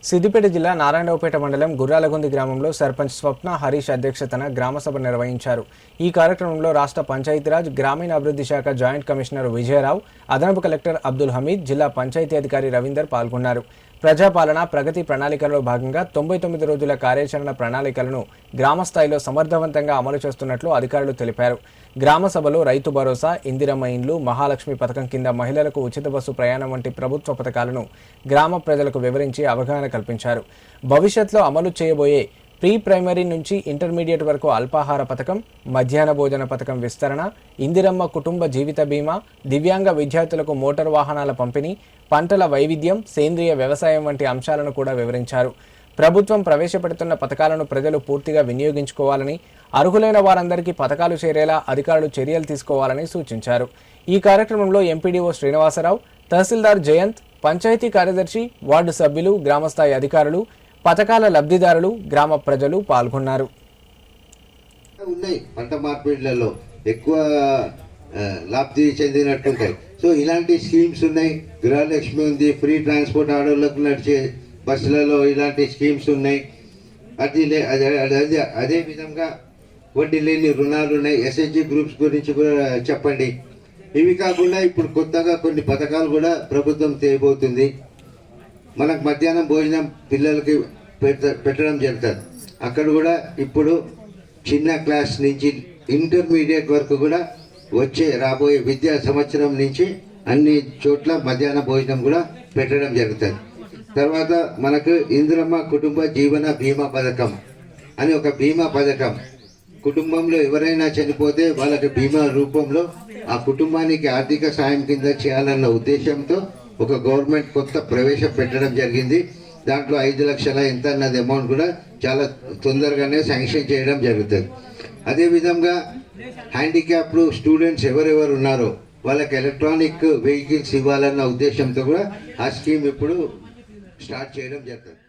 సిద్దిపేట జిల్లా నారాయణరావుపేట మండలం గుర్రాలగుంది గ్రామంలో సర్పంచ్ స్వప్న హరీష్ అధ్యక్షతన గ్రామసభ నిర్వహించారు. ఈ కార్యక్రమంలో రాష్ట్ర పంచాయతీరాజ్ గ్రామీణాభివృద్ధి శాఖ జాయింట్ కమిషనర్ విజయరావు, అదనపు కలెక్టర్ అబ్దుల్ హమీద్, జిల్లా పంచాయతీ అధికారి రవీందర్ పాల్గొన్నారు. ప్రజాపాలన ప్రగతి ప్రణాళికలో భాగంగా 99 రోజుల కార్యాచరణ ప్రణాళికలను గ్రామస్థాయిలో సమర్థవంతంగా అమలు చేస్తున్నట్లు అధికారులు తెలిపారు. గ్రామ సభలో రైతు భరోసా, ఇందిరమ్మ ఇండ్లు, మహాలక్ష్మి పథకం కింద మహిళలకు ఉచిత బస్సు ప్రయాణం వంటి ప్రభుత్వ పథకాలను గ్రామ ప్రజలకు వివరించి అవగాహన కల్పించారు. భవిష్యత్తులో అమలు చేయబోయే ప్రీ ప్రైమరీ నుంచి ఇంటర్మీడియట్ వరకు అల్పాహార పథకం, మధ్యాహ్న భోజన పథకం విస్తరణ, ఇందిరమ్మ కుటుంబ జీవిత బీమా, దివ్యాంగ విద్యార్థులకు మోటార్ వాహనాల పంపిణీ, పంటల వైవిధ్యం, సేంద్రియ వ్యవసాయం వంటి అంశాలను కూడా వివరించారు. ప్రభుత్వం ప్రవేశపెడుతున్న పథకాలను ప్రజలు పూర్తిగా వినియోగించుకోవాలని, అర్హులైన వారందరికీ పథకాలు చేరేలా అధికారులు చర్యలు తీసుకోవాలని సూచించారు. ఈ కార్యక్రమంలో ఎంపీడీఓ శ్రీనివాసరావు, తహసీల్దార్ జయంత్, పంచాయతీ కార్యదర్శి, వార్డు సభ్యులు, గ్రామస్థాయి అధికారులు, పథకాల లబ్ధిదారులు, గ్రామ ప్రజలు పాల్గొన్నారు. పంట మార్పిడిలలో ఎక్కువ లబ్ధి చెందినట్టుంటాయి. సో ఇలాంటి స్కీమ్స్ ఉన్నాయి. గృహలక్ష్మి ఉంది, ఫ్రీ ట్రాన్స్పోర్ట్ ఆడోళ్ళకు నడిచే బస్సులలో ఇలాంటి స్కీమ్స్ ఉన్నాయి. అదే విధంగా వడ్డీ లేని రుణాలు ఉన్నాయి. ఎస్హెచ్జి గ్రూప్స్ గురించి కూడా చెప్పండి. ఇవి కాకుండా ఇప్పుడు కొత్తగా కొన్ని పథకాలు కూడా ప్రభుత్వం చేయబోతుంది. మనకు మధ్యాహ్నం భోజనం పిల్లలకి పెట్టడం జరుగుతుంది. అక్కడ కూడా ఇప్పుడు చిన్న క్లాస్ నుంచి ఇంటర్మీడియట్ వరకు కూడా రాబోయే విద్యా సంవత్సరం నుంచి అన్ని చోట్ల మధ్యాహ్న భోజనం కూడా పెట్టడం జరుగుతుంది. తర్వాత మనకు ఇందిరమ్మ కుటుంబ జీవన బీమా పథకం అని ఒక బీమా పథకం. కుటుంబంలో ఎవరైనా చనిపోతే వాళ్ళకి బీమా రూపంలో ఆ కుటుంబానికి ఆర్థిక సాయం కింద చేయాలన్న ఉద్దేశంతో ఒక గవర్నమెంట్ కొత్త ప్రవేశపెట్టడం జరిగింది. దాంట్లో 5 లక్షల ఎంత అన్నది అమౌంట్ కూడా చాలా తొందరగానే శాంక్షన్ చేయడం జరుగుతుంది. అదేవిధంగా హ్యాండిక్యాప్డ్ స్టూడెంట్స్ ఎవరెవరు ఉన్నారో వాళ్ళకి ఎలక్ట్రానిక్ వెహికల్స్ ఇవ్వాలన్న ఉద్దేశంతో కూడా ఆ స్కీమ్ ఇప్పుడు స్టార్ట్ చేయడం జరుగుతుంది.